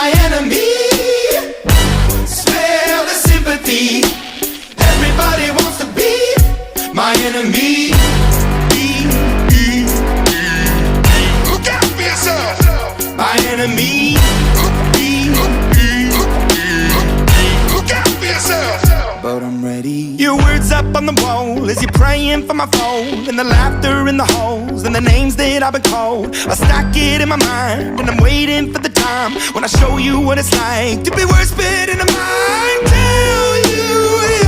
my enemy. Smell the sympathy. Everybody wants to be my enemy. Look out for yourself. My enemy. Look out for yourself. But I'm ready. Your words up on the wall as you're praying for my phone, and the laughter in the halls and the names that I've been called. I stack it in my mind and I'm waiting for the time when I show you what it's like to be worse fit in the mind. Tell you